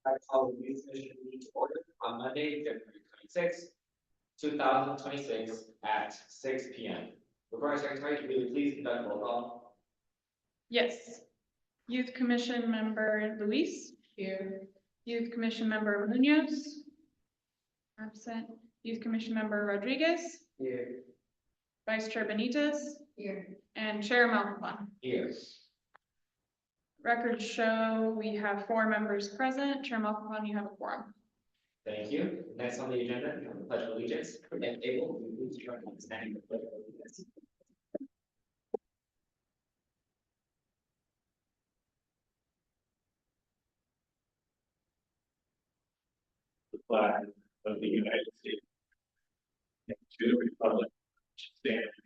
I call the youth commission meeting to order on Monday, February 26, 2026 at 6 p.m. Recording secretary, will you please conduct roll call? Yes. Youth Commission Member Luis. Here. Youth Commission Member Munoz. Absent. Youth Commission Member Rodriguez. Here. Vice Chair Benitez. Here. And Chair Malcolm. Here. Records show we have 4 members present. Chair Malcolm, you have a quorum. Thank you. Next on the agenda, we have the Pledge of Allegiance. And Abel, will you please join me in standing for the Pledge of Allegiance? The flag of the United States and to the republic which stands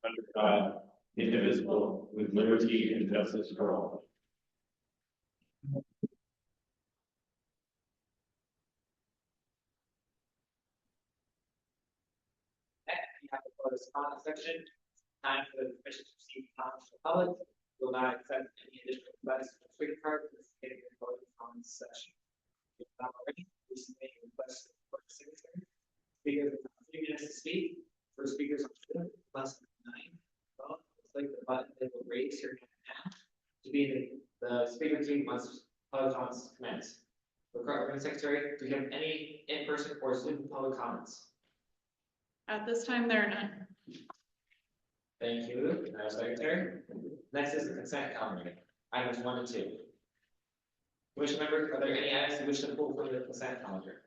under God, indivisible, with liberty and justice for all. Next, we have the closed comment section. Time for the commission to receive comments from the public. We will not accept any additional requests for speaker cards for the closed comments section. If not already, please make a request for the secretary. Speakers will have 3 minutes to speak. For speakers on Zoom, less than 9. Well, click the button that will raise your hand now to be the speaker team once public comments commence. Recording secretary, do you have any in-person or Zoom public comments? At this time, there are none. Thank you, Madam Secretary. Next is the consent calendar, items 1 and 2. Commission members, are there any items you wish to pull from the consent calendar?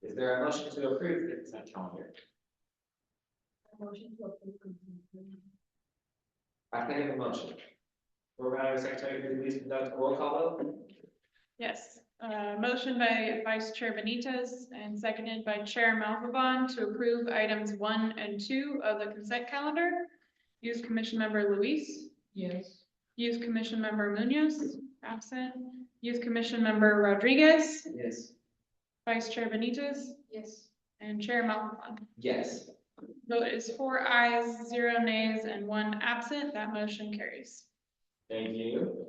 Is there a motion to approve the consent calendar? Motion to approve. I can have a motion. Madam Secretary, will you please conduct a roll call vote? Yes. Motion by Vice Chair Benitez and seconded by Chair Malvabon to approve items 1 and 2 of the consent calendar. Youth Commission Member Luis. Yes. Youth Commission Member Munoz. Absent. Youth Commission Member Rodriguez. Yes. Vice Chair Benitez. Yes. And Chair Malvabon. Yes. Vote is 4 ayes, 0 nays, and 1 absent. That motion carries. Thank you.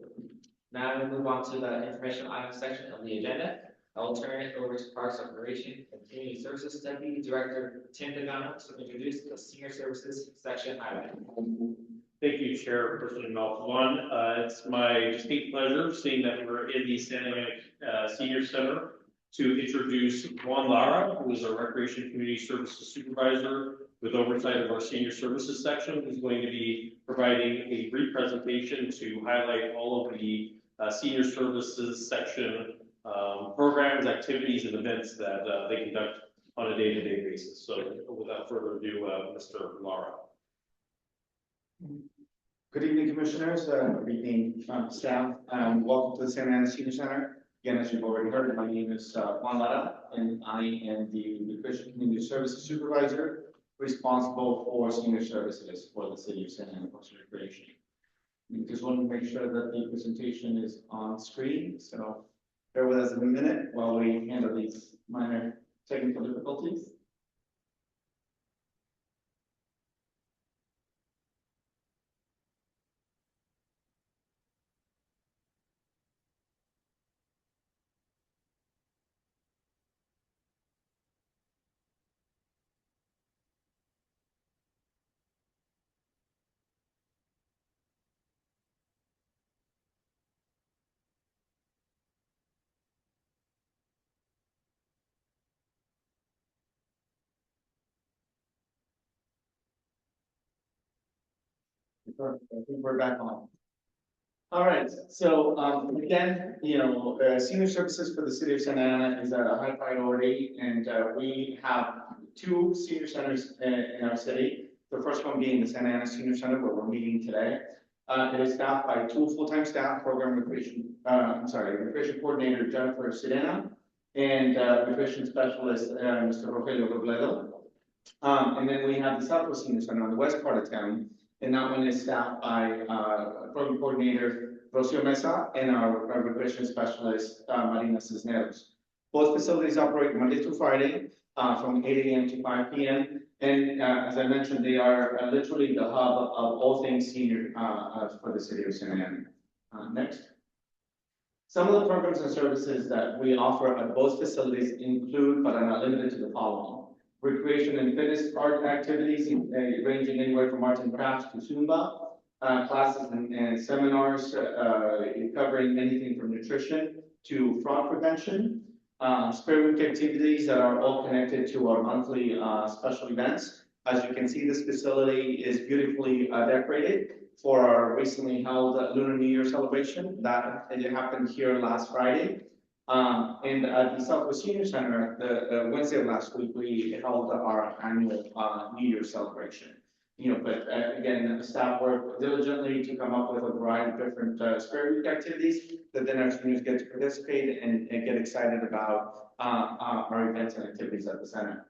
Now we move on to the information item section of the agenda. I will turn it over to Parks Operation and Community Services Deputy Director Tim Pagano to introduce the Senior Services section highlight. Thank you, Chairperson Malcolm. It's my distinct pleasure, seeing that we're in the Santa Ana Senior Center, to introduce Juan Lara, who is our Recreation Community Services Supervisor with oversight of our Senior Services section, who's going to be providing a brief presentation to highlight all of the Senior Services section programs, activities, and events that they conduct on a day-to-day basis. So without further ado, Mr. Lara. Good evening, commissioners. Good evening, staff. Welcome to the Santa Ana Senior Center. Again, as you've already heard, my name is Juan Lara, and I am the Recreation Community Services Supervisor responsible for senior services for the city of Santa Ana Parks and Recreation. We just want to make sure that the presentation is on screen, so bear with us in a minute while we handle these minor technical difficulties. I think we're back on. All right, so again, senior services for the city of Santa Ana is a high priority, and we have 2 senior centers in our city. The first one being the Santa Ana Senior Center, where we're meeting today. It is staffed by 2 full-time staff, recreation coordinator Jennifer Sirena, and recreation specialist Mr. Rogelio Robledo. And then we have the Southwest Senior Center on the west part of town. And that one is staffed by program coordinator Rocio Mesa and our recreation specialist Marina Cisneros. Both facilities operate Monday through Friday from 8 a.m. to 5 p.m. And as I mentioned, they are literally the hub of all things senior for the city of Santa Ana. Next. Some of the programs and services that we offer at both facilities include, but are not limited to the following. Recreation and fitness art activities, ranging anywhere from arts and crafts to Zumba, classes and seminars, covering anything from nutrition to fraud prevention, Spirit Week activities that are all connected to our monthly, special events. As you can see, this facility is beautifully, decorated for our recently held Lunar New Year celebration that it happened here last Friday. And at the Southwest Senior Center, the Wednesday of last week, we held our annual New Year celebration. But again, the staff worked diligently to come up with a variety of different Spirit Week activities that then our seniors get to participate and get excited about our events and activities at the center.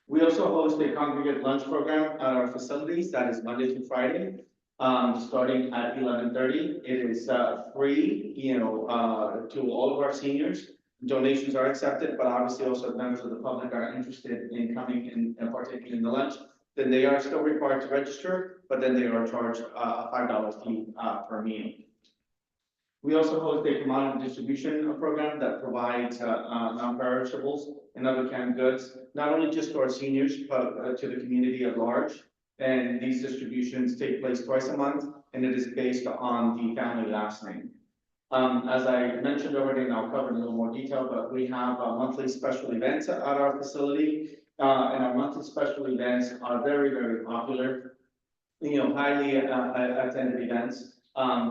We also host a congregate lunch program at our facilities that is Monday through Friday. Starting at 11:30. It is free, to all of our seniors. Donations are accepted, but obviously also if members of the public are interested in coming and partaking in the lunch, then they are still required to register, but then they are charged a $5 fee per meal. We also host a commodity distribution program that provides non-perishables and other canned goods, not only just to our seniors, but to the community at large. And these distributions take place twice a month, and it is based on the family last name. As I mentioned already, and I'll cover in a little more detail, but we have monthly special events at our facility, and our monthly special events are very, very popular. Highly attended events.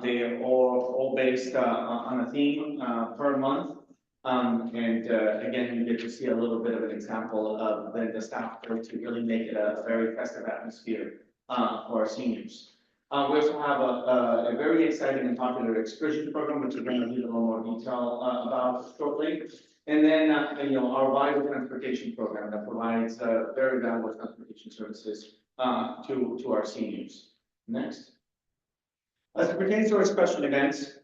They are all based on a theme per month. Again, you get to see a little bit of an example of the staff to really make it a very festive atmosphere for our seniors. We also have a very exciting and popular excursion program, which we're going to need a little more detail about shortly. And then, our vital transportation program that provides very valuable transportation services to our seniors. Next. As it pertains to our special events,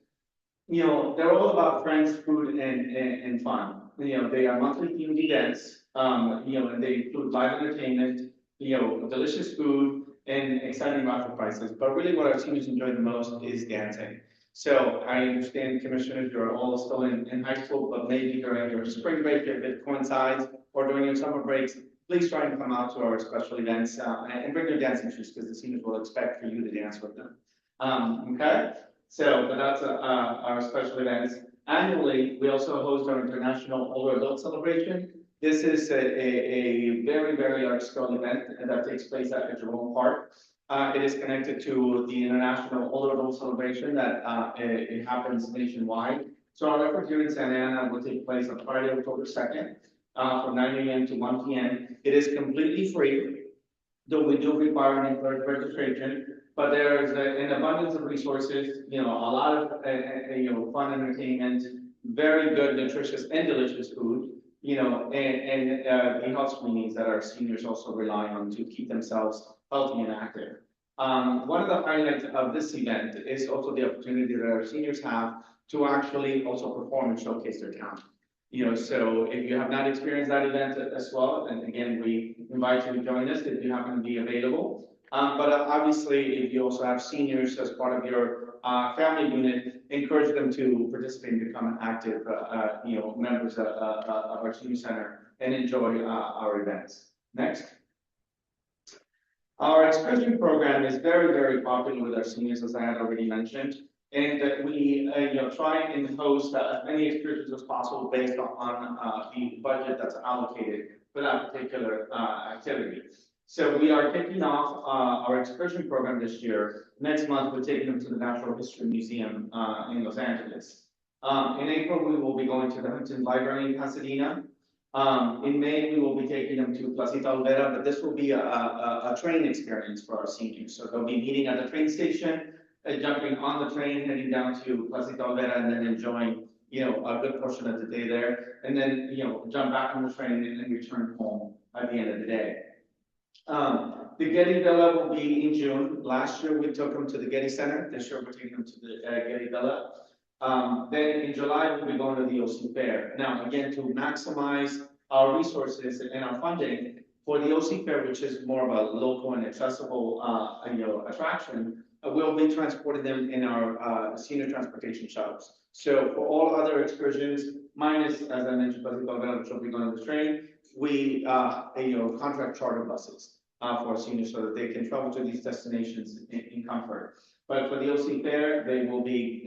they're all about friends, food, and fun. They are monthly themed events, and they include live entertainment, delicious food, and exciting raffle prizes. But really what our seniors enjoy the most is dancing. So I understand, commissioners, you're all still in high school, but maybe during your spring break, if it coincides, or during your summer breaks, please try and come out to our special events and bring your dancing shoes, because the seniors will expect for you to dance with them. Okay? So, but that's our special events. Annually, we also host our International Older Adult Celebration. This is a very, very large-scale event that takes place at Jerome Park. It is connected to the International Older Adult Celebration that it happens nationwide. So our effort here in Santa Ana will take place on Friday, October 2nd, from 9 a.m. to 1 p.m. It is completely free, though we do require an encouraged registration. But there's an abundance of resources, a lot of, fun entertainment, very good, nutritious, and delicious food, and the health screenings that our seniors also rely on to keep themselves healthy and active. One of the highlights of this event is also the opportunity that our seniors have to actually also perform and showcase their talent. So if you have not experienced that event as well, and again, we invite you to join us if you happen to be available. But obviously, if you also have seniors as part of your family unit, encourage them to participate and become active, members of our senior center and enjoy our events. Next. Our excursion program is very, very popular with our seniors, as I had already mentioned, and that we try and host as many excursions as possible based on the budget that's allocated for that particular activity. So we are kicking off our excursion program this year. Next month, we're taking them to the Natural History Museum in Los Angeles. In April, we will be going to the Huntington Library in Pasadena. In May, we will be taking them to Placita Olvera, but this will be a train experience for our seniors. So they'll be meeting at the train station, jumping on the train, heading down to Placita Olvera, and then enjoying, a good portion of the day there, and then, jump back on the train and return home at the end of the day. The Getty Villa will be in June. Last year, we took them to the Getty Center. This year, we're taking them to the Getty Villa. Then in July, we'll be going to the OC Fair. Now, again, to maximize our resources and our funding for the OC Fair, which is more of a local and accessible, attraction, we'll be transporting them in our, senior transportation shuttles. So for all other excursions, minus, as I mentioned, which will be going on the train, we, contract charter buses, for seniors so that they can travel to these destinations in comfort. But for the OC Fair, they will be,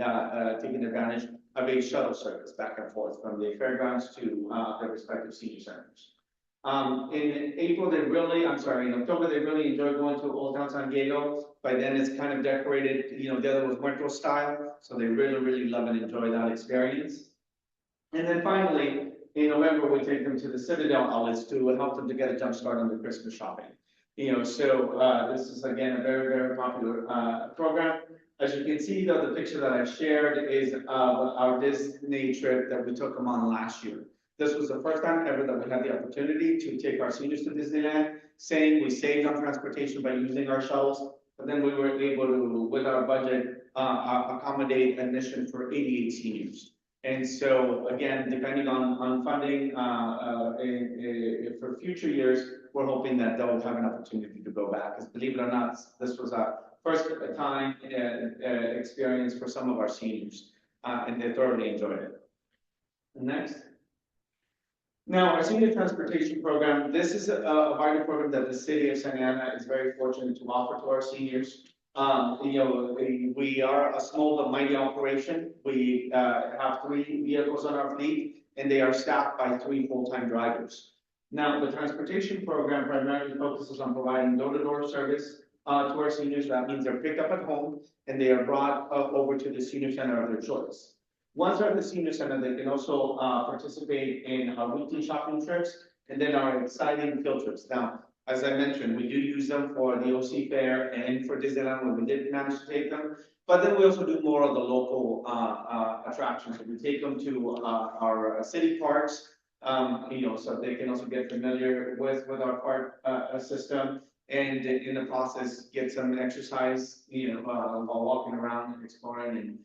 taking advantage of a shuttle service back and forth from the fairgrounds to, their respective senior centers. In October, they really enjoy going to Old Town San Diego. By then, it's kind of decorated, the other was retro style, so they really, really love and enjoy that experience. And then finally, in November, we take them to the Citadel outlets to help them to get a jump start on their Christmas shopping. This is again a very, very popular program. As you can see, though, the picture that I shared is of our Disney trip that we took them on last year. This was the first time ever that we had the opportunity to take our seniors to Disneyland, saying we saved on transportation by using our shuttles, but then we were able to, with our budget, accommodate admission for 88 seniors. And so again, depending on funding for future years, we're hoping that they'll have an opportunity to go back. Because believe it or not, this was a first time experience for some of our seniors, and they thoroughly enjoyed it. Next. Now, our senior transportation program, this is a vital program that the city of Santa Ana is very fortunate to offer to our seniors. We are a small but mighty operation. We have 3 vehicles on our fleet, and they are staffed by 3 full-time drivers. Now, the transportation program primarily focuses on providing door-to-door service to our seniors. That means they're picked up at home, and they are brought over to the senior center of their choice. Once they're at the senior center, they can also participate in our weekly shopping trips and then our exciting field trips. Now, as I mentioned, we do use them for the OC Fair and for Disneyland when we did manage to take them. But then we also do more of the local attractions. So we take them to our city parks, so they can also get familiar with our park system, and in the process get some exercise, while walking around and exploring and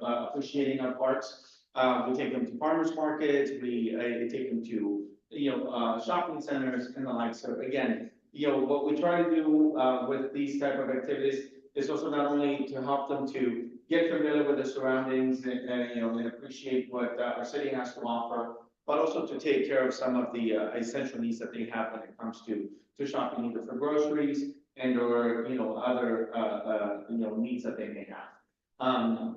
appreciating our parks. We take them to farmers markets. We take them to shopping centers and the like. So again, what we try to do with these type of activities is also not only to help them to get familiar with the surroundings and appreciate what our city has to offer, but also to take care of some of the essential needs that they have when it comes to shopping, either for groceries and or other needs that they may have.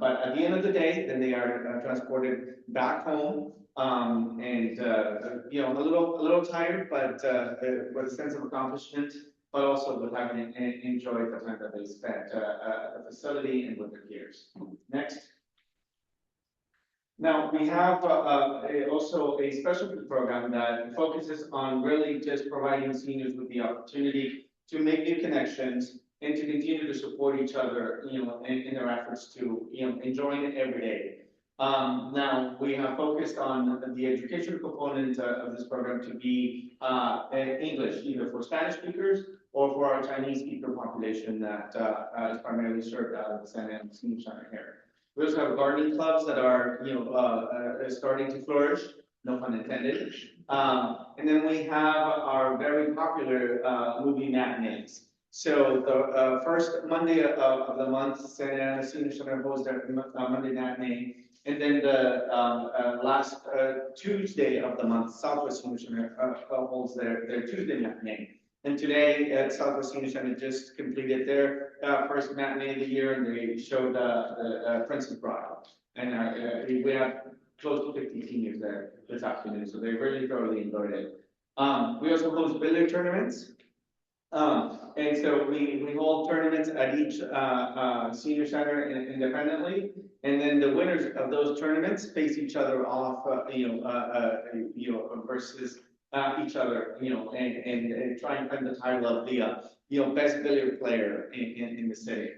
But at the end of the day, then they are transported back home, and a little tired, but with a sense of accomplishment, but also with having enjoyed the time that they spent at the facility and with their peers. Next. Now, we have also a specialty program that focuses on really just providing seniors with the opportunity to make new connections and to continue to support each other, in their efforts to, enjoying it every day. Now, we have focused on the educational component of this program to be English, either for Spanish speakers or for our Chinese speaker population that is primarily served out of the Santa Ana Senior Center here. We also have gardening clubs that are, starting to flourish, no pun intended. And then we have our very popular movie matinees. So the first Monday of the month, Santa Ana Senior Center hosts their Monday matinee, and then the last Tuesday of the month, Southwest Senior Center holds their Tuesday matinee. And today at Southwest Senior Center just completed their first matinee of the year, and they showed the Princess Bride. And we have close to 50 seniors there this afternoon, so they really thoroughly enjoyed it. We also host billiard tournaments. And so we hold tournaments at each senior center independently, and then the winners of those tournaments face each other off, versus each other, and try and win the title of the best billiard player in the city.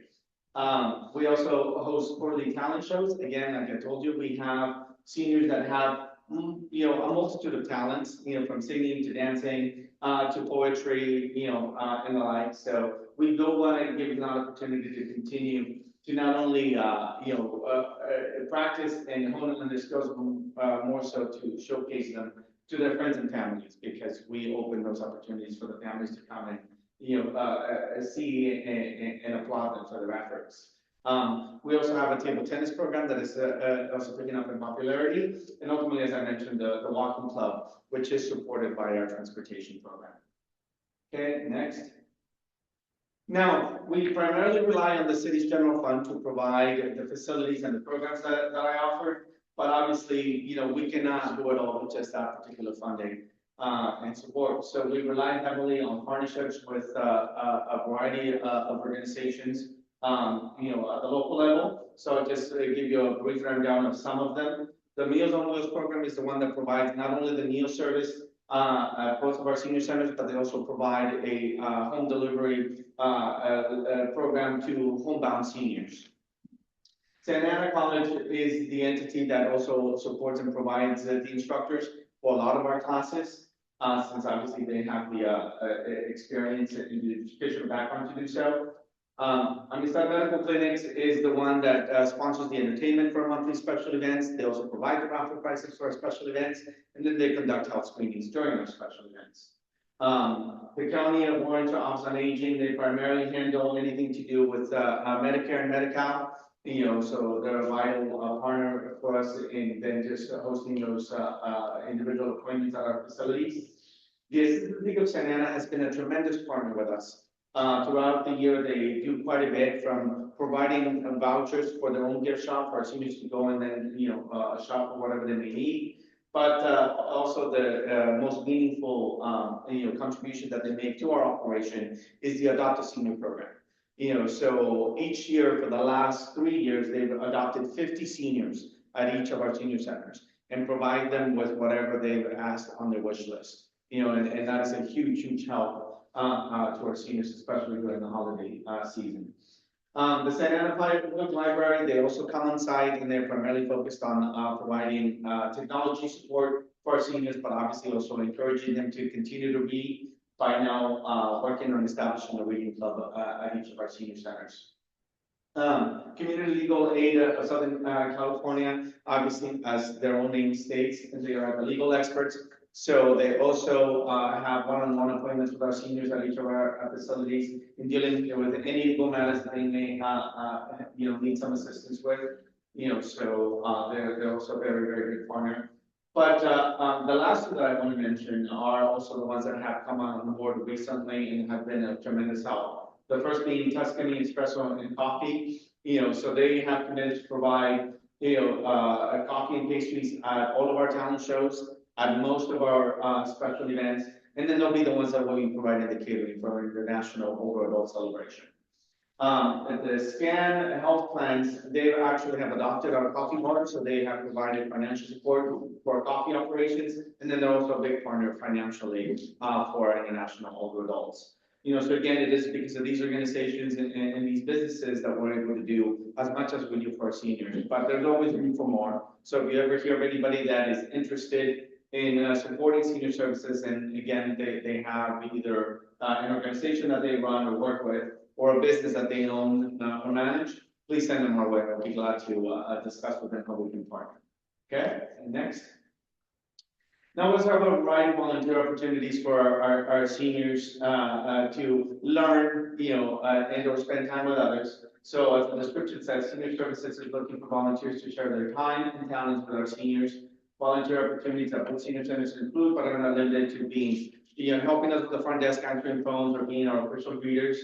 We also host quarterly talent shows. Again, like I told you, we have seniors that have a multitude of talents, from singing to dancing to poetry, and the like. So we do want to give them an opportunity to continue to not only practice and hone on their skills, more so to showcase them to their friends and families, because we open those opportunities for the families to come and see and applaud them for their efforts. We also have a table tennis program that is also picking up in popularity, and ultimately, as I mentioned, the walking club, which is supported by our transportation program. Okay, next. Now, we primarily rely on the city's general fund to provide the facilities and the programs that I offered. But obviously, we cannot do it all with just that particular funding and support. So we rely heavily on partnerships with a variety of organizations, at the local level. So I'll just give you a brief rundown of some of them. The Meals on Wheels program is the one that provides not only the meal service at both of our senior centers, but they also provide a home delivery program to homebound seniors. Santa Ana College is the entity that also supports and provides the instructors for a lot of our classes, since obviously they have the experience and the educational background to do so. Amistad Medical Clinics is the one that sponsors the entertainment for monthly special events. They also provide the raffle prices for our special events, and then they conduct health screenings during our special events. The County of Orange Office on Aging, they primarily handle anything to do with Medicare and Medi-Cal. So they're a vital partner for us in then just hosting those individual appointments at our facilities. The Assisted League of Santa Ana has been a tremendous partner with us. Throughout the year, they do quite a bit, from providing vouchers for their own gift shop for our seniors to go and then, shop for whatever they may need. But also the most meaningful, contribution that they make to our operation is the Adopt a Senior program. So each year for the last 3 years, they've adopted 50 seniors at each of our senior centers and provide them with whatever they've asked on their wish list. And that is a huge, huge help to our seniors, especially during the holiday season. The Santa Ana Public Library, they also come on site, and they're primarily focused on providing technology support for our seniors, but obviously also encouraging them to continue to read by now working on establishing a reading club at each of our senior centers. Community Legal Aid of Southern California, obviously, as their own name states, they are the legal experts. So they also have one-on-one appointments with our seniors at each of our facilities in dealing with any legal matters that they may, need some assistance with. So they're also a very, very good partner. But the last two that I want to mention are also the ones that have come on board recently and have been a tremendous help. The first being Tuscany Espresso and Coffee. So they have committed to provide, coffee and pastries at all of our talent shows, at most of our special events, and then they'll be the ones that will be providing the catering for our international older adult celebration. The SCAN health plans, they actually have adopted our coffee bar, so they have provided financial support for our coffee operations, and then they're also a big partner financially for our international older adults. So again, it is because of these organizations and these businesses that we're able to do as much as we do for our seniors, but there's always room for more. So if you ever hear of anybody that is interested in supporting senior services, and again, they have either an organization that they run or work with, or a business that they own or manage, please send them our way. I'll be glad to discuss with them how we can partner. Okay, and next. Now let's have a variety of volunteer opportunities for our seniors to learn, and or spend time with others. So as the description says, Senior Services is looking for volunteers to share their time and talents with our seniors. Volunteer opportunities at both senior centers include, but are not limited to, being, helping us with the front desk, answering phones, or being our official greeters,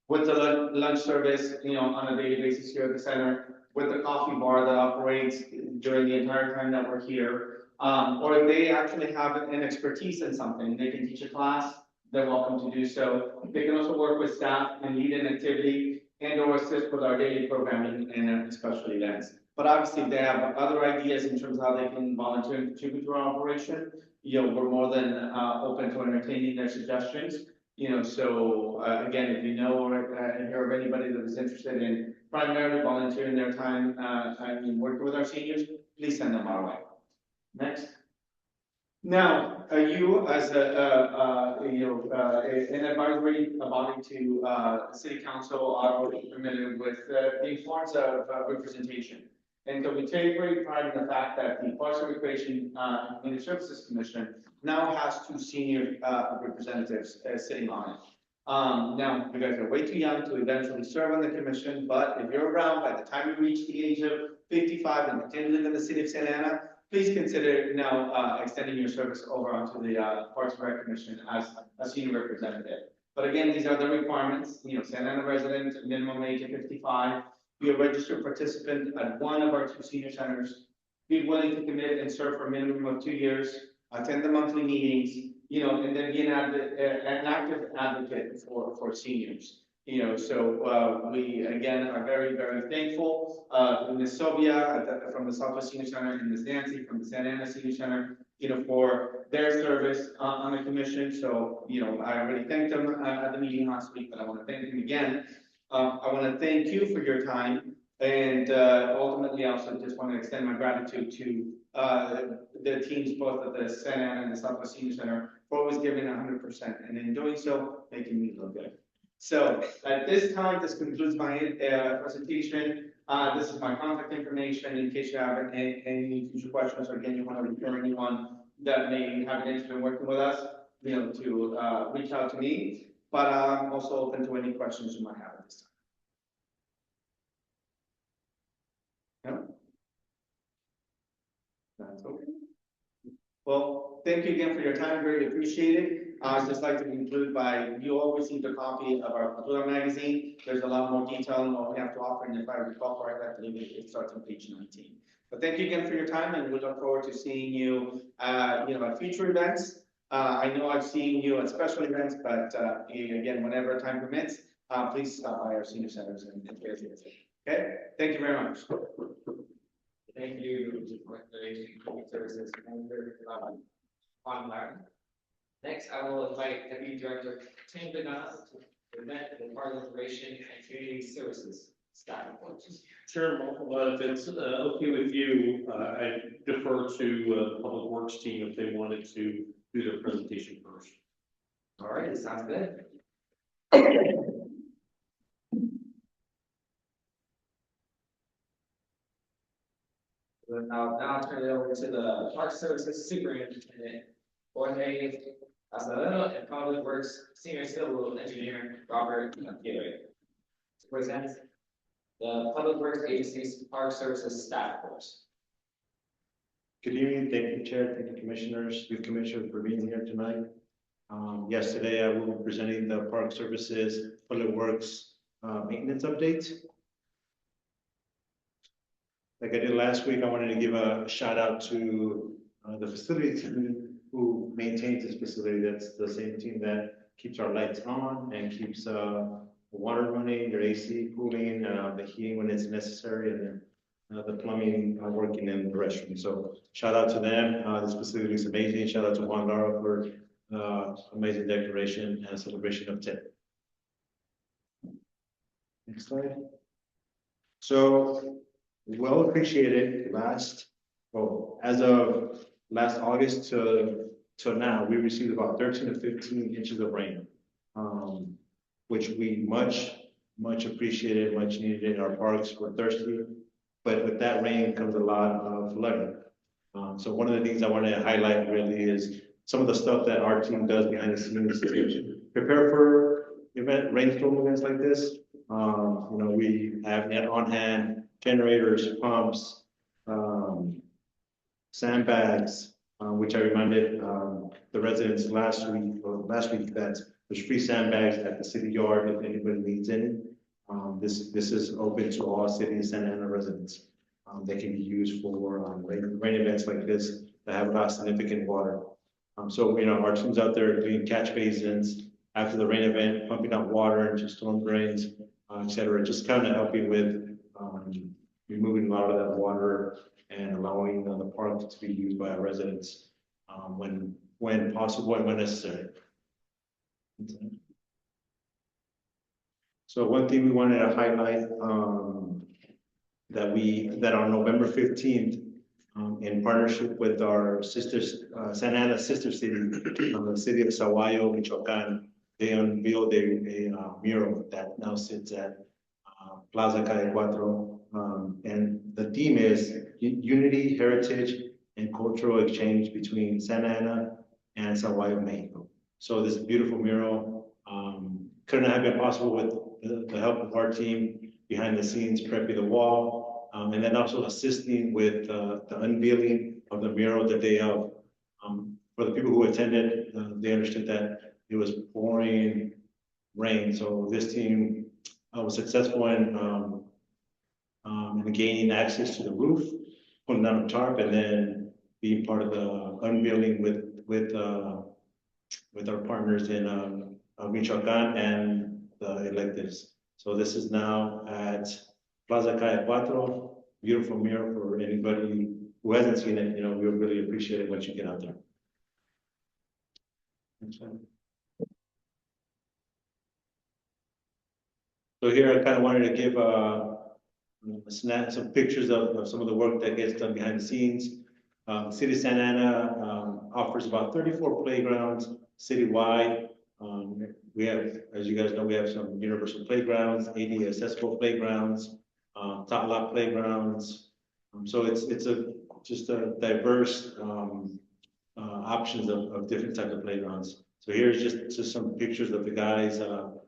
with the lunch service, on a daily basis here at the center, with the coffee bar that operates during the entire time that we're here. Or if they actually have an expertise in something, they can teach a class, they're welcome to do so. They can also work with staff and lead an activity and or assist with our daily programming and special events. But obviously, if they have other ideas in terms of how they can volunteer and contribute to our operation, we're more than open to entertaining their suggestions. So again, if you know or hear of anybody that is interested in primarily volunteering their time and working with our seniors, please send them our way. Next. Now, you as an advisory body to City Council are already familiar with the importance of representation. And so we take great pride in the fact that the Parks and Recreation and Community Services Commission now has 2 senior representatives sitting on it. Now, you guys are way too young to eventually serve on the commission, but if you're around by the time you reach the age of 55 and continue to live in the city of Santa Ana, please consider now, extending your service over onto the, Parks and Rec Commission as a senior representative. But again, these are the requirements, Santa Ana resident, minimum age of 55, be a registered participant at one of our 2 senior centers, be willing to commit and serve for a minimum of 2 years, attend the monthly meetings, and then be an active advocate for seniors. So, we again are very, very thankful, Ms. Sylvia from the Southwest Senior Center and Ms. Nancy from the Santa Ana Senior Center, for their service on the commission. So, I already thanked them at the meeting last week, but I want to thank them again. I want to thank you for your time, and ultimately, I also just want to extend my gratitude to the teams, both at the Santa Ana and the Southwest Senior Center, for always giving 100%, and in doing so, making me look good. So at this time, this concludes my presentation. This is my contact information in case you have any future questions, or again, you want to refer anyone that may have an interest in working with us, to reach out to me. But I'm also open to any questions you might have at this time. No? That's okay. Well, thank you again for your time, very appreciated. I'd just like to conclude by, you all received a copy of our Cultura magazine. There's a lot more detail on what we have to offer, and if I recall correctly, I believe it starts on page 19. But thank you again for your time, and we look forward to seeing you, at future events. I know I've seen you at special events, but again, whenever time permits, please stop by our senior centers and visit. Okay, thank you very much. Thank you, Recreation Public Services Manager, Juan Lara. Next, I will invite Deputy Director Tim Benas to present the Park Recreation and Community Services staff report. Sure, if it's okay with you, I defer to the Public Works team if they wanted to do their presentation first. All right, sounds good. Now I'll turn it over to the Park Services Superintendent, Jorge Acevedo, and Public Works Senior Civil Engineer, Robert Taylor, to present the Public Works Agency's Park Services Staff Force. Good evening, thank you, Chair, thank you, Commissioners, youth Commissioner, for being here tonight. Yesterday, I will be presenting the Park Services Public Works maintenance update. Like I did last week, I wanted to give a shout out to the facility team who maintains this facility. That's the same team that keeps our lights on and keeps the water running, your AC cooling, the heating when it's necessary, and then the plumbing working in the restroom. So shout out to them. This facility is amazing. Shout out to Juan Lara for amazing decoration and celebration of 10. Next slide. So well appreciated as of last August to now, we received about 13 to 15 inches of rain, which we much appreciated, much needed in our parks. We're thirsty, but with that rain comes a lot of flooding. So one of the things I wanted to highlight really is some of the stuff that our team does behind the scenes to prepare for rainstorm events like this. We have on hand generators, pumps, sandbags, which I reminded the residents last week that there's free sandbags at the city yard if anybody needs any. This is open to all city and Santa Ana residents. They can be used for rain events like this that have significant water. So our team's out there doing catch basins after the rain event, pumping out water into storm drains, etc. Just kind of helping with removing a lot of that water and allowing the park to be used by our residents when possible and when necessary. So one thing we wanted to highlight that on November 15th, in partnership with our sisters, Santa Ana sister city, the city of Sahuayo, Michoacan, they unveiled a mural that now sits at Plaza Calle Cuatro. And the theme is Unity, Heritage, and Cultural Exchange between Santa Ana and Sahuayo, Mexico. So this beautiful mural couldn't have been possible with the help of our team behind the scenes, prepping the wall, and then also assisting with the unveiling of the mural the day of. For the people who attended, they understood that it was pouring rain, so this team was successful in gaining access to the roof, putting down a tarp, and then being part of the unveiling with our partners in Michoacan and the electives. So this is now at Plaza Calle Cuatro. Beautiful mural for anybody who hasn't seen it. You know, we really appreciate it once you get out there. Next one. So here I kind of wanted to give some pictures of some of the work that gets done behind the scenes. City of Santa Ana offers about 34 playgrounds citywide. We have, as you guys know, we have some universal playgrounds, ADA accessible playgrounds, top lot playgrounds. So it's just a diverse options of different types of playgrounds. So here's just some pictures of the guys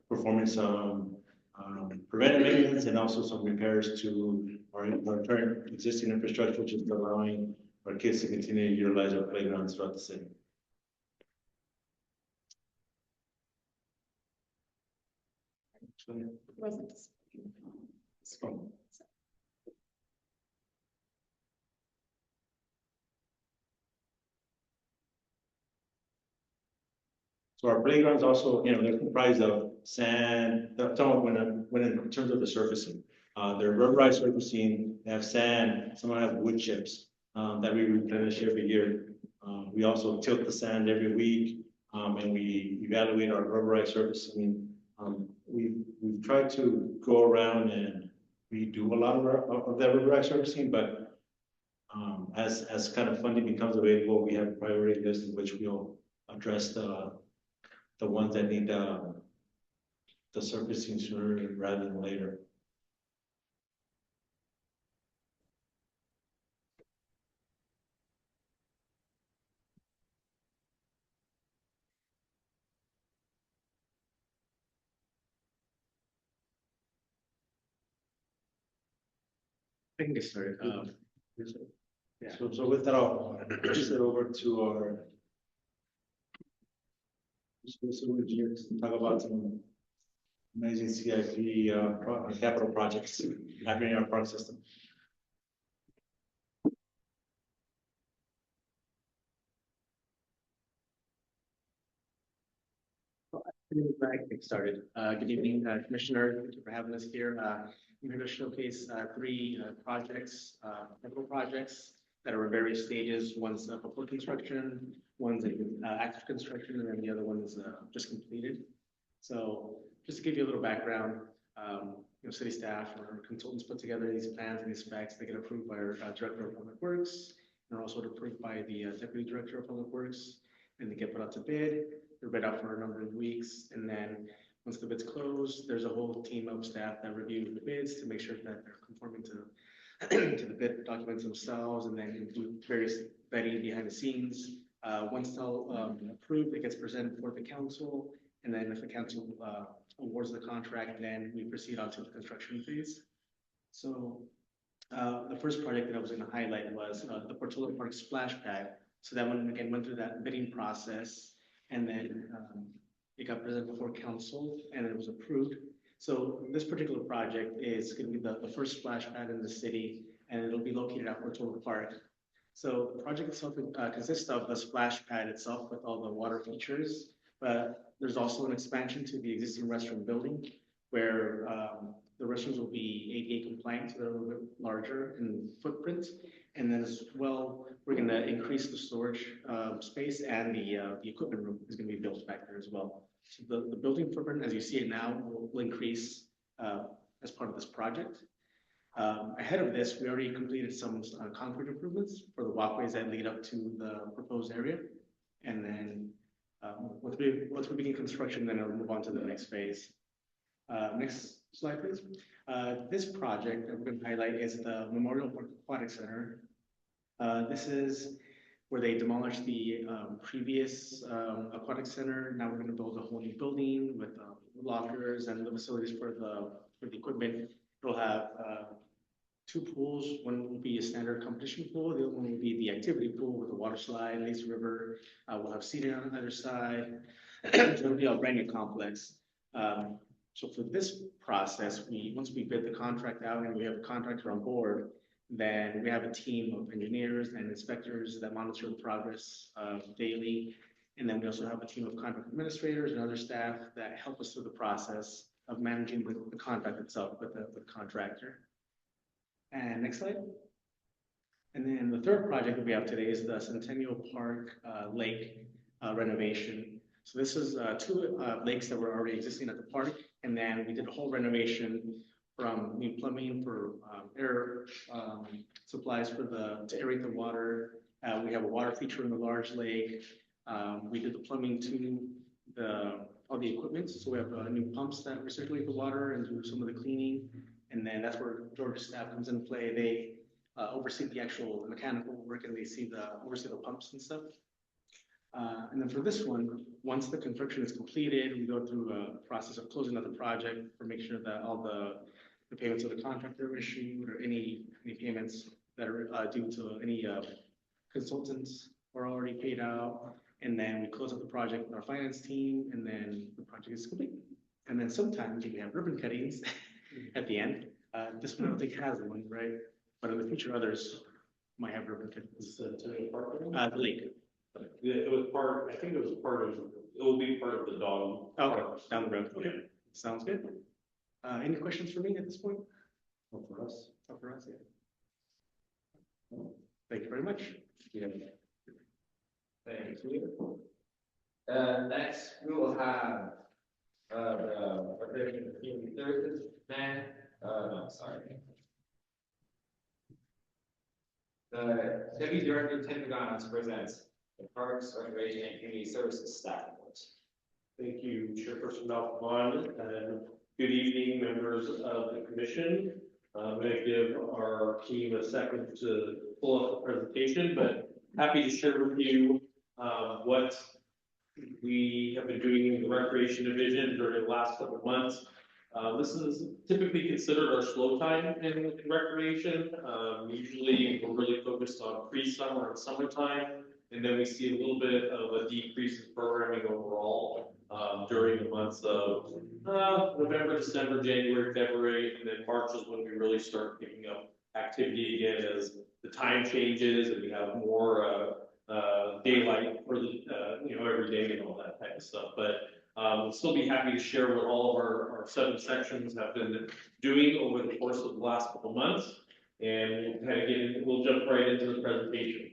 performing some preventive maintenance and also some repairs to our current existing infrastructure, just allowing our kids to continue to utilize our playgrounds throughout the city. Wasn't. So our playgrounds also, you know, they're comprised of sand, when in terms of the surfacing. They're rubberized surfacing, they have sand, some have wood chips that we replenish every year. We also tilt the sand every week and we evaluate our rubberized surfacing. We've tried to go around and we do a lot of that rubberized surfacing, but as kind of funding becomes available, we have a priority list in which we'll address the ones that need the surfacing sooner rather than later. I can get started. Yeah. So with that, I'll push it over to our engineer to talk about some amazing CIP capital projects happening in our park system. Get started. Good evening, Commissioner. Thank you for having us here. I'm here to showcase three projects, capital projects that are in various stages. One's before construction, one's active construction, and then the other one is just completed. So just to give you a little background, city staff or consultants put together these plans and these specs. They get approved by our Director of Public Works, and are also approved by the Deputy Director of Public Works, and they get put out to bid. They're bid out for a number of weeks, and then once the bids close, there's a whole team of staff that review the bids to make sure that they're conforming to to the bid documents themselves, and then do various vetting behind the scenes. Once it's all approved, it gets presented for the council, and then if the council awards the contract, then we proceed on to the construction phase. So the first project that I was going to highlight was the Portola Park splash pad. So that one again went through that bidding process, and then it got presented before council and it was approved. So this particular project is going to be the first splash pad in the city, and it'll be located at Portola Park. So the project itself consists of the splash pad itself with all the water features, but there's also an expansion to the existing restroom building where the restrooms will be ADA compliant, so they're a little bit larger in footprint. And then as well, we're going to increase the storage space, and the equipment room is going to be built back there as well. So the building footprint, as you see it now, will increase as part of this project. Ahead of this, we already completed some concrete improvements for the walkways that lead up to the proposed area. And then once we begin construction, then it'll move on to the next phase. Next slide, please. This project that we're going to highlight is the Memorial Park Aquatic Center. This is where they demolished the previous aquatic center. Now we're going to build a whole new building with lockers and the facilities for the equipment. It'll have, two pools. One will be a standard competition pool. The other one will be the activity pool with a water slide, lazy river. We'll have seating on either side. It'll be a brand new complex. So for this process, once we bid the contract out and we have a contractor on board, then we have a team of engineers and inspectors that monitor the progress daily. And then we also have a team of contract administrators and other staff that help us through the process of managing the contract itself with the contractor. And next slide. And then the third project that we have today is the Centennial Park Lake renovation. So this is two lakes that were already existing at the park, and then we did a whole renovation from new plumbing for air supplies to aerate the water. We have a water feature in the large lake. We did the plumbing to all the equipment, so we have new pumps that recirculate the water and do some of the cleaning. And then that's where Georgia staff comes into play. They oversee the actual mechanical work and they oversee the pumps and stuff. And then for this one, once the construction is completed, we go through a process of closing out the project for make sure that all the payments of the contractor are issued or any payments that are due to any consultants are already paid out. And then we close out the project with our finance team, and then the project is complete. And then sometimes we have ribbon cuttings at the end. This one I don't think has one, right? But in the future, others might have ribbon cuttings. The lake. It was part, I think it was part of, it will be part of the dog. Okay, down the road. Okay, sounds good. Any questions for me at this point? Not for us. Not for us, yeah. Thank you very much. Yeah. Thank you. Next, we will have, the human services man, no, sorry. The Deputy Director Tim McGonis presents the Parks, Recreation, and Community Services Staff Report. Thank you, Chairperson Malcolm, and good evening, members of the commission. I'm going to give our team a second to pull up the presentation, but happy to share with you what we have been doing in the Recreation Division during the last couple of months. This is typically considered our slow time in recreation. Usually we're really focused on pre-summer and summertime, and then we see a little bit of a decrease in programming overall during the months of November, December, January, February, and then March is when we really start picking up activity again as the time changes and we have more daylight for the every day and all that type of stuff. But we'll still be happy to share what all of our 7 sections have been doing over the course of the last couple months, and we'll jump right into the presentation.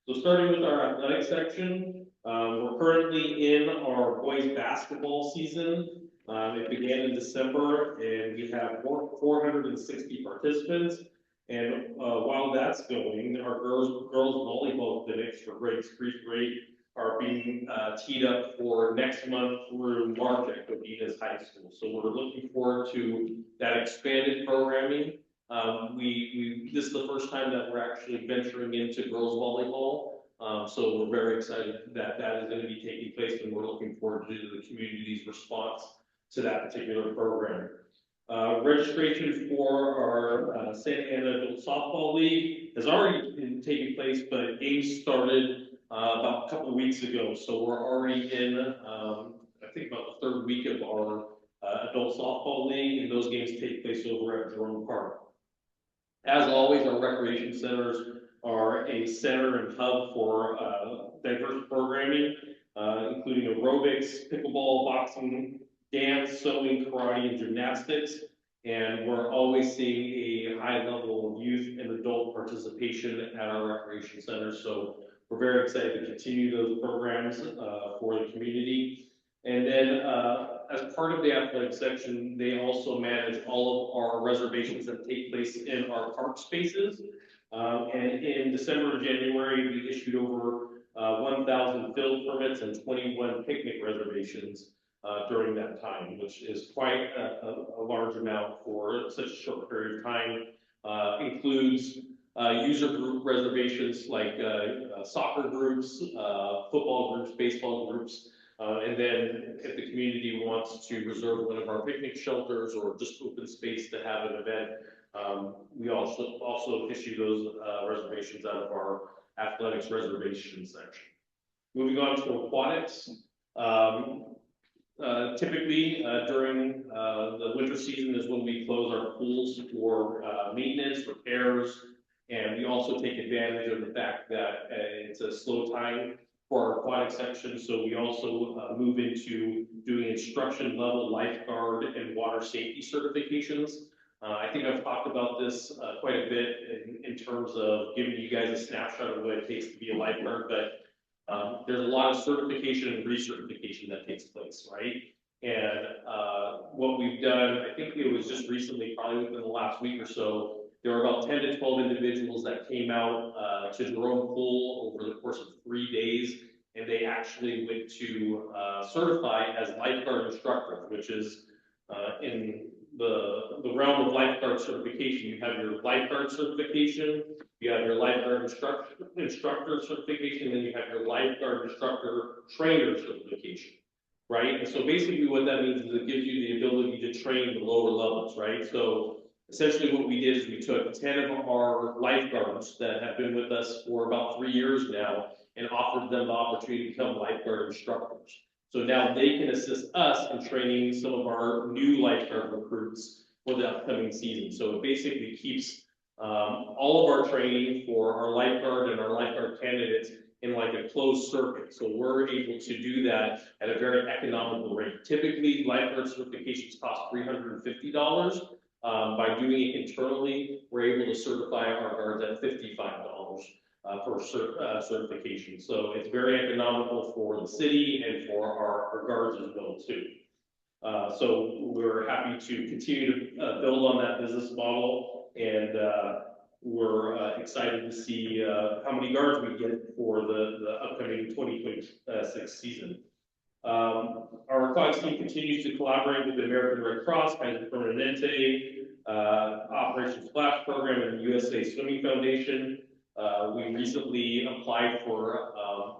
So starting with our athletic section, we're currently in our boys basketball season. It began in December, and we have 460 participants. And while that's going, our girls volleyball clinics for grades 3 to 8 are being teed up for next month through March at Codinas High School. So we're looking forward to that expanded programming. This is the first time that we're actually venturing into girls volleyball. So we're very excited that that is going to be taking place, and we're looking forward to the community's response to that particular program. Registration for our Santa Ana Adult Softball League has already been taking place, but games started about a couple of weeks ago. So we're already in, I think about the 3rd week of our Adult Softball League, and those games take place over at Jerome Park. As always, our recreation centers are a center and hub for diverse programming, including aerobics, pickleball, boxing, dance, sewing, karate, and gymnastics. And we're always seeing a high level of youth and adult participation at our recreation centers. So we're very excited to continue those programs for the community. And then as part of the athletic section, they also manage all of our reservations that take place in our park spaces. And in December and January, we issued over 1,000 field permits and 21 picnic reservations during that time, which is quite a large amount for such a short period of time. Includes user group reservations like soccer groups, football groups, baseball groups, And then if the community wants to reserve one of our picnic shelters or just open space to have an event, we also issue those reservations out of our athletics reservation section. Moving on to aquatics. Typically, during the winter season is when we close our pools for maintenance, repairs, and we also take advantage of the fact that it's a slow time for our aquatic section. So we also move into doing instruction level lifeguard and water safety certifications. I think I've talked about this quite a bit in terms of giving you guys a snapshot of what it takes to be a lifeguard, but there's a lot of certification and recertification that takes place, right? And what we've done, I think it was just recently, probably within the last week or so, there were about 10 to 12 individuals that came out to Jerome Pool over the course of 3 days, and they actually went to certify as lifeguard instructors, which is in the realm of lifeguard certification. You have your lifeguard certification, you have your lifeguard instructor certification, and then you have your lifeguard instructor trainer certification, right? And so basically what that means is it gives you the ability to train the lower levels, right? So essentially what we did is we took 10 of our lifeguards that have been with us for about 3 years now and offered them the opportunity to become lifeguard instructors. So now they can assist us in training some of our new lifeguard recruits for the upcoming season. So it basically keeps all of our training for our lifeguard and our lifeguard candidates in like a closed circuit. So we're able to do that at a very economical rate. Typically, lifeguard certifications cost $350. By doing it internally, we're able to certify our guards at $55 per certification. So it's very economical for the city and for our guards as well too. So we're happy to continue to build on that business model, and we're excited to see how many guards we get for the upcoming 2026 season. Our aquatics team continues to collaborate with the American Red Cross, Kaiser Permanente, Operation Splash Program, and the USA Swimming Foundation. We recently applied for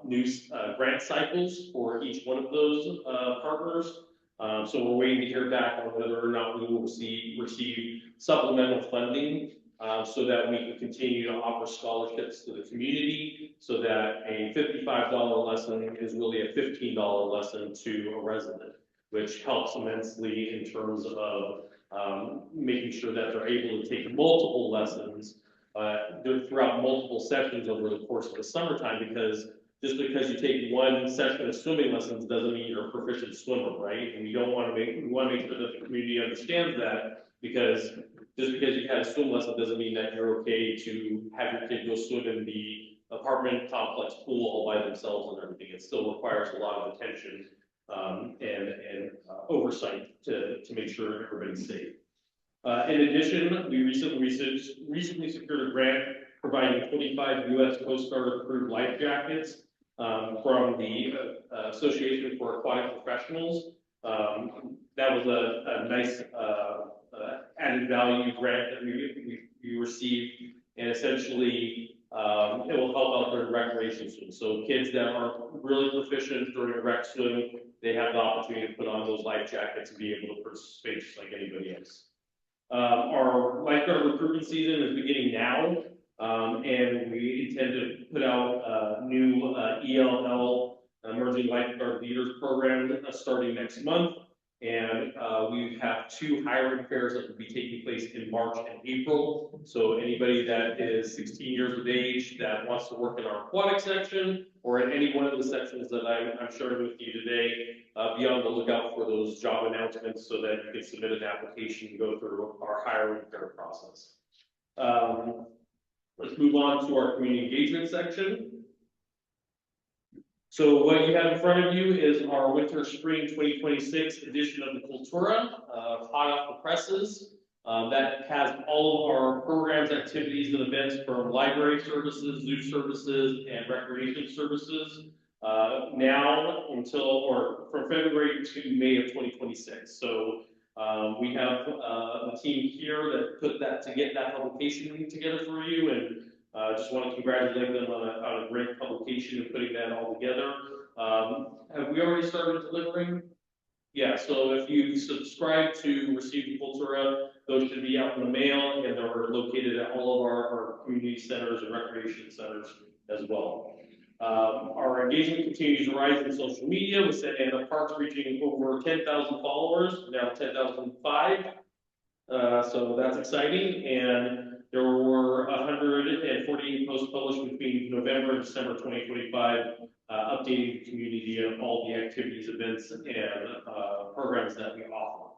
new grant cycles for each one of those partners. So we're waiting to hear back on whether or not we will receive supplemental funding so that we can continue to offer scholarships to the community, so that a $55 lesson is really a $15 lesson to a resident, which helps immensely in terms of making sure that they're able to take multiple lessons throughout multiple sessions over the course of the summertime, because just because you take one session of swimming lessons doesn't mean you're a proficient swimmer, right? And we want to make sure that the community understands that, because just because you had a swim lesson doesn't mean that you're okay to have your kid go swim in the apartment complex pool all by themselves and everything. It still requires a lot of attention and oversight to make sure everybody's safe. In addition, we recently secured a grant providing 25 U.S. Coast Guard approved life jackets from the Association for Aquatic Professionals. That was a nice added value grant that we received, and essentially it will help out their recreation swim. So kids that are really proficient during a rec swim, they have the opportunity to put on those life jackets and be able to participate just like anybody else. Our lifeguard recruitment season is beginning now, and we intend to put out a new ELL, Emerging Lifeguard Leaders Program, starting next month. And we have 2 hiring fairs that will be taking place in March and April. So anybody that is 16 years of age that wants to work in our aquatic section or in any one of the sections that I'm sharing with you today, be on the lookout for those job announcements so that you can submit an application and go through our hiring fair process. Let's move on to our community engagement section. So what you have in front of you is our winter spring 2026 edition of the Cultura, hot off the presses. That has all of our programs, activities, and events from library services, zoo services, and recreation services. Now from February to May of 2026. So we have a team here that put to get that publication together for you, and just want to congratulate them on a great publication and putting that all together. Have we already started delivering? Yeah, so if you subscribe to Receive Cultura, those should be out in the mail, and they're located at all of our community centers and recreation centers as well. Our engagement continues to rise in social media, with Santa Ana Parks reaching over 10,000 followers, now 10,005. So that's exciting, and there were 148 posts published between November and December 2025, updating the community on all the activities, events, and programs that we offer.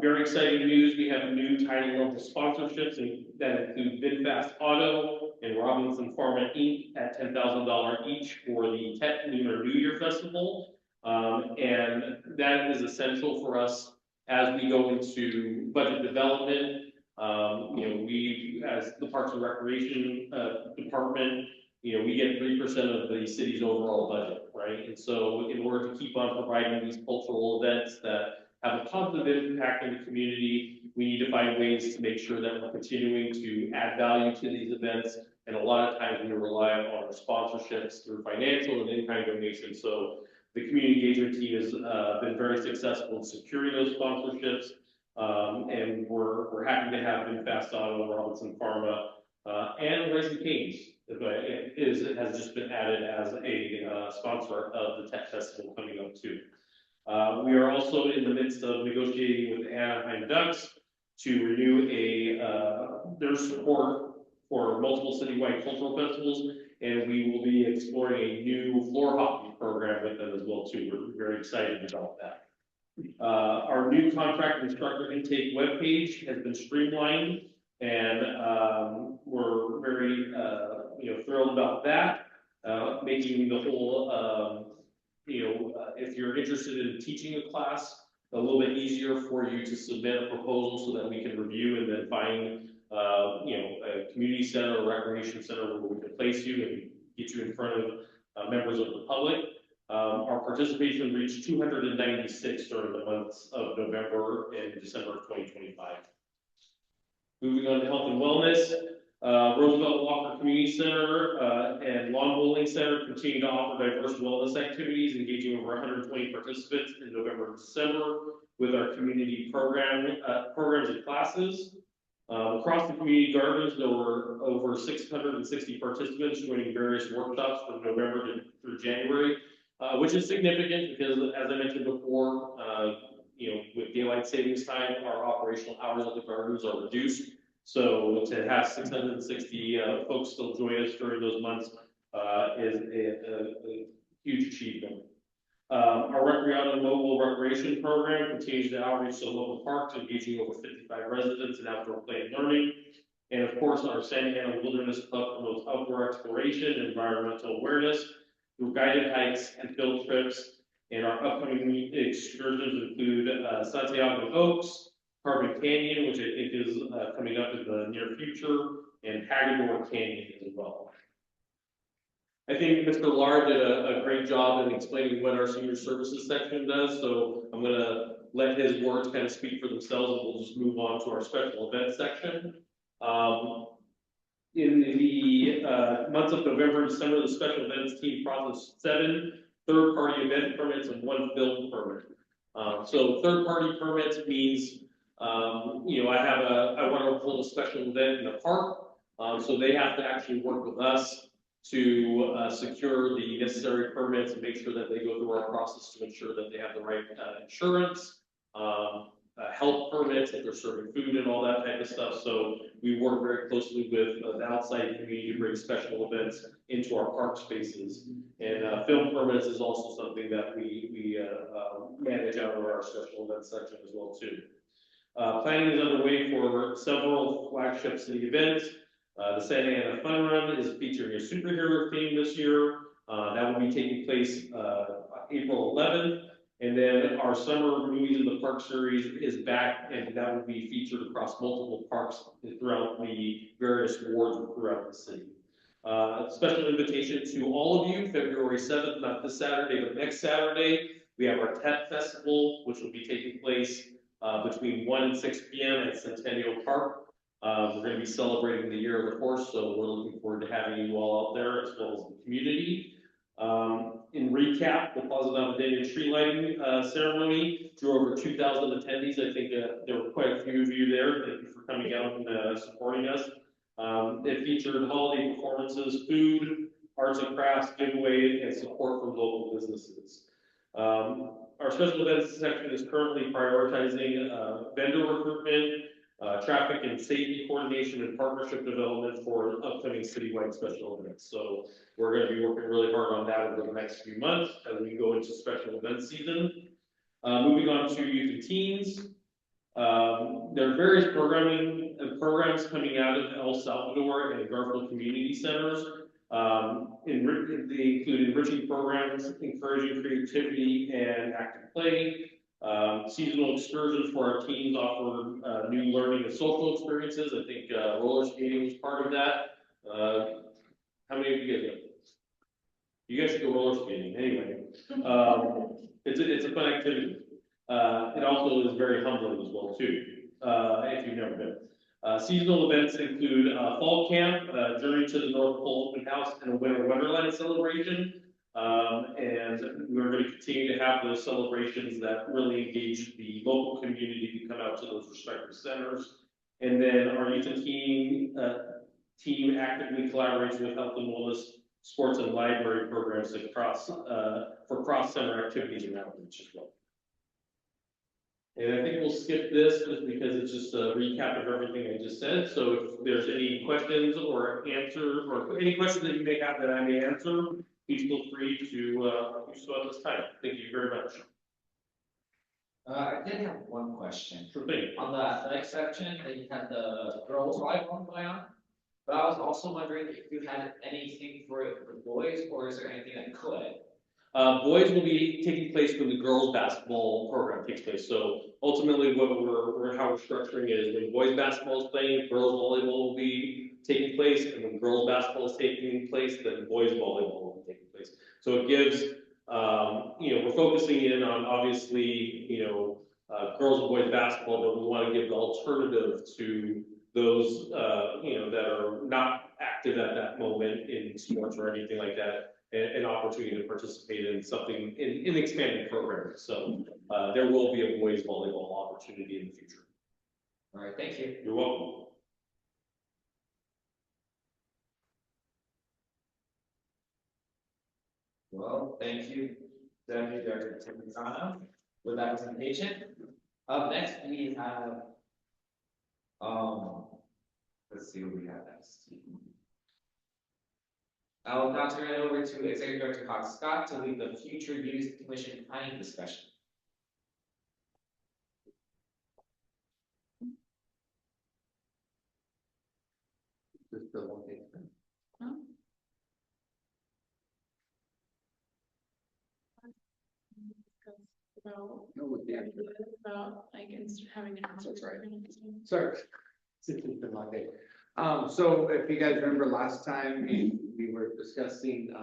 Very exciting news, we have new tiny level sponsorships that include VinFast Auto and Robinson Pharma Inc. at $10,000 each for the Tet Lunar New Year Festival. And that is essential for us as we go into budget development. We, as the Parks and Recreation Department, we get 3% of the city's overall budget, right? And so in order to keep on providing these cultural events that have a positive impact in the community, we need to find ways to make sure that we're continuing to add value to these events. And a lot of times we rely on our sponsorships through financial and in-kind donations. So the community engagement team has been very successful in securing those sponsorships. And we're happy to have VinFast Auto, Robinson Pharma, and Raising Cane's. It has just been added as a sponsor of the Tet Festival coming up too. We are also in the midst of negotiating with the Anaheim Ducks to renew their support for multiple citywide cultural festivals, and we will be exploring a new floor hockey program with them as well too. We're very excited about that. Our new contract instructor intake webpage has been streamlined, and we're very thrilled about that, making the whole if you're interested in teaching a class, a little bit easier for you to submit a proposal so that we can review and then find a community center or recreation center where we can place you and get you in front of members of the public. Our participation reached 296 during the months of November and December of 2025. Moving on to health and wellness, Roosevelt Walker Community Center and Lawn Bowling Center continue to offer diverse wellness activities, engaging over 120 participants in November and December with our community programs and classes. Across the community gardens, there were over 660 participants joining various workshops from November through January, which is significant because, as I mentioned before, with daylight savings time, our operational hours at the gardens are reduced. So to have 660 folks still join us during those months is a huge achievement. Our Recreation Mobile Recreation Program continues to outreach to local parks, engaging over 55 residents in outdoor play and learning. And of course, our Santa Ana Wilderness Club promotes outdoor exploration and environmental awareness through guided hikes and field trips. And our upcoming excursions include Santiago Oaks, Carbon Canyon, which I think is coming up in the near future, and Hagador Canyon as well. I think Mr. Lar did a great job in explaining what our senior services section does, so I'm going to let his words kind of speak for themselves, and we'll just move on to our special events section. In the months of November and December, the special events team processed 7 third-party event permits and 1 film permit. So third-party permits means, I want to hold a special event in the park, so they have to actually work with us to secure the necessary permits and make sure that they go through our process to ensure that they have the right insurance, health permits, if they're serving food and all that type of stuff. So we work very closely with the outside community to bring special events into our park spaces. And film permits is also something that we manage out of our special events section as well too. Planning is underway for several flagship city events. The Santa Ana Fun Run is featuring a superhero theme this year. That will be taking place April 11th. And then our Summer Movies in the Park series is back, and that will be featured across multiple parks throughout the various wards throughout the city. Special invitation to all of you, February 7th, not this Saturday, but next Saturday. We have our Tet Festival, which will be taking place between 1 and 6 p.m. at Centennial Park. We're going to be celebrating the Year of the Horse, so we're looking forward to having you all out there as well as the community. In recap, the Plaza Navideña tree lighting ceremony drew over 2,000 attendees. I think there were quite a few of you there. Thank you for coming out and supporting us. It featured holiday performances, food, arts and crafts, giveaway, and support from local businesses. Our special events section is currently prioritizing vendor recruitment, traffic and safety coordination, and partnership development for upcoming citywide special events. So we're going to be working really hard on that over the next few months as we go into special event season. Moving on to youth and teens. There are various programs coming out of El Salvador and Garfield community centers. They include enriching programs, encouraging creativity and active play. Seasonal excursions for our teens offer new learning and social experiences. I think roller skating was part of that. How many of you guys go? You guys should go roller skating anyway. It's a fun activity. It also is very humbling as well too, if you've never been. Seasonal events include fall camp, journey to the North Pole open house, and a winter wonderland celebration. And we're going to continue to have those celebrations that really engage the local community to come out to those respective centers. And then our youth and teen team actively collaborates with health and wellness, sports and library programs for cross-center activities and outreach as well. And I think we'll skip this just because it's just a recap of everything I just said. So if there's any questions or any questions that you may have that I may answer, please feel free to do so at this time. Thank you very much. I did have one question. Sure thing. On the athletic section, that you had the girls volleyball going on, but I was also wondering if you had anything for boys, or is there anything that could? Boys will be taking place when the girls basketball program takes place. So ultimately, how we're structuring it is when boys basketball is playing, girls volleyball will be taking place, and when girls basketball is taking place, then boys volleyball will be taking place. So it gives, we're focusing in on obviously, girls and boys basketball, but we want to give the alternative to those, that are not active at that moment in sports or anything like that. An opportunity to participate in something in expanded programming. So there will be a boys volleyball opportunity in the future. All right, thank you. You're welcome. Well, thank you, Deputy Director Timizano, for that presentation. Up next, we have, let's see what we have next. I will now turn it over to Executive Director Cox Scott to lead the Future Youth Commission planning discussion. Just the one thing. About like having an answer. That's right. Sorry. It's been a long day. So if you guys remember last time, we were discussing,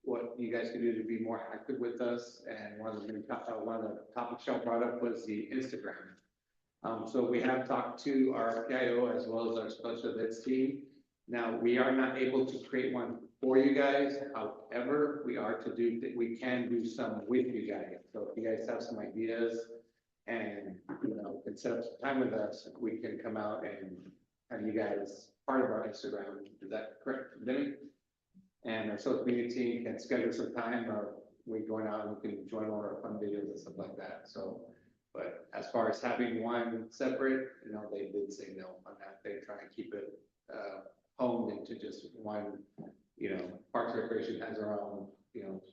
what you guys could do to be more active with us, and one of the topics y'all brought up was the Instagram. So we have talked to our PIO as well as our special events team. Now, we are not able to create one for you guys. However, we can do some with you guys. So if you guys have some ideas and, can set up some time with us, we can come out and have you guys part of our Instagram. Is that correct, Demi? And our social media team can schedule some time, or we going out and we can join all our fun videos and stuff like that. So, but as far as having one separate, they did say no on that. They try and keep it honed into just one. Parks and Recreation has our own,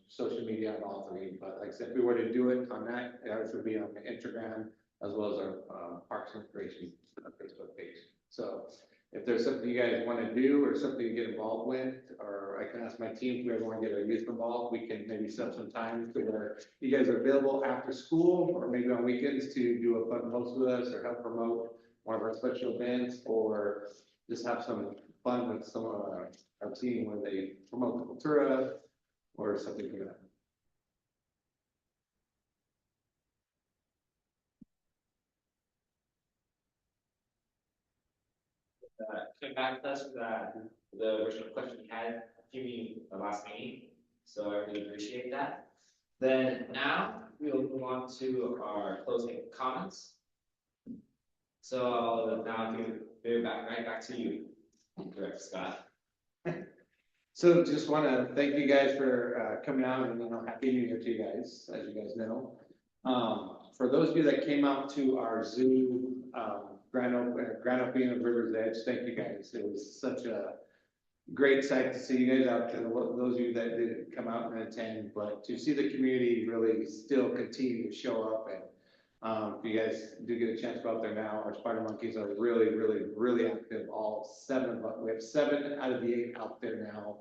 social media on all three. But like I said, if we were to do it on that, it would be on the Instagram as well as our Parks and Recreation Facebook page. So if there's something you guys want to do or something to get involved with, or I can ask my team if we ever want to get our youth involved, we can maybe set some time to where you guys are available after school or maybe on weekends to do a fun post with us or help promote one of our special events, or just have some fun with some of our team where they promote the Cultura or something like that. Came back with us with the original question we had, giving the last meeting. so I really appreciate that. Then now, we will move on to our closing comments. So I'll now give it back to you, Director Scott. So just want to thank you guys for coming out, and happy New Year to you guys, as you guys know. For those of you that came out to our zoo grand opening of River's Edge, thank you guys. It was such a great sight to see you guys out there. Those of you that didn't come out and attend, but to see the community really still continue to show up. And if you guys do get a chance to go out there now, our spider monkeys are really, really, really active. All 7 of them. We have 7 out of the 8 out there now,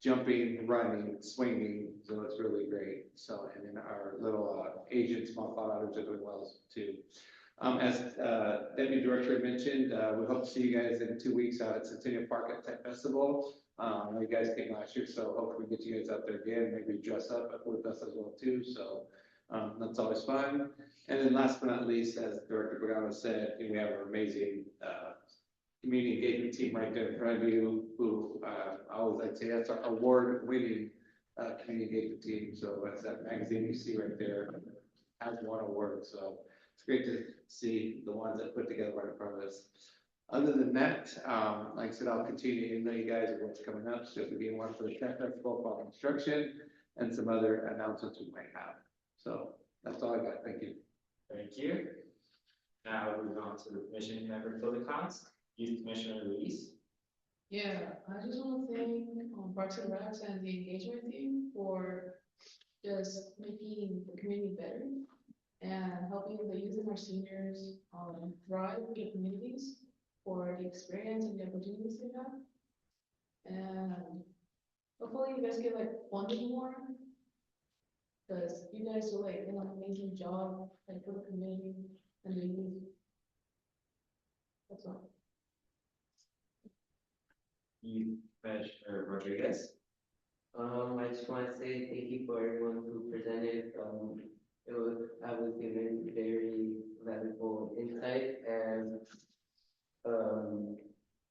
jumping, running, swinging. So it's really great. So, and then our little Asian small cloud otters are doing well too. As Deputy Director mentioned, we hope to see you guys in 2 weeks out at Centennial Park at Tech Festival. You guys came last year, so hopefully we get you guys out there again, maybe dress up with us as well too. So that's always fun. And then last but not least, as Director Guadagno said, we have our amazing community engagement team right there in front of you, who I always like to say that's our award-winning community engagement team. So that's that magazine you see right there has won award. So it's great to see the ones that put together right in front of us. Other than that, like I said, I'll continue to email you guys of what's coming up. So if you want for the Tech Festival, fall construction, and some other announcements we might have. So that's all I got. Thank you. Thank you. Now moving on to the commission member public comments. Youth Commissioner Luis. Yeah, I just want to thank Parks and Recs and the engagement team for just making the community better and helping the youth and our seniors thrive in the communities for the experience and the opportunities they have. And hopefully you guys get funded more, because you guys do an amazing job for the community and the youth. That's all. Youth Commissioner Rodriguez. I just want to say thank you for everyone who presented. I was given very valuable insight, and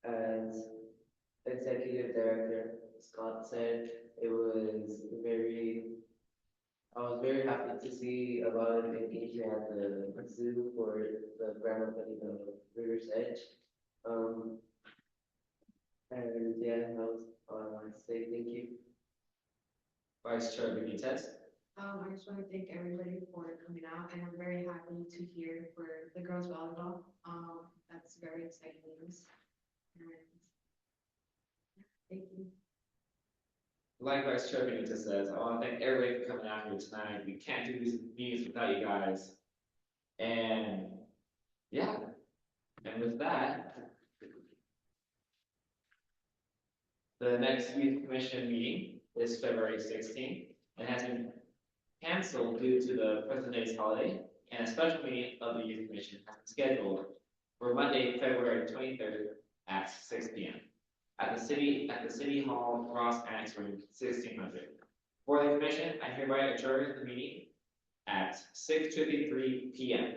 as Executive Director Scott said, I was very happy to see a lot of engagement at the zoo for the grand opening of River's Edge. And yeah, that was all I want to say. Thank you. Vice Chair Benitez. I just want to thank everybody for coming out, and I'm very happy to hear for the girls volleyball. That's very exciting news. And thank you. Like Vice Chair Benitez says, I want to thank everybody for coming out here tonight. We can't do these meetings without you guys. And yeah, and with that, the next Youth Commission meeting is February 16th and has been canceled due to the President's holiday, and a special meeting of the Youth Commission has been scheduled for Monday, February 23rd at 6 p.m. at the City Hall Ross Annex Room 1600. For the commission, I hereby adjourn the meeting at 6:53 p.m.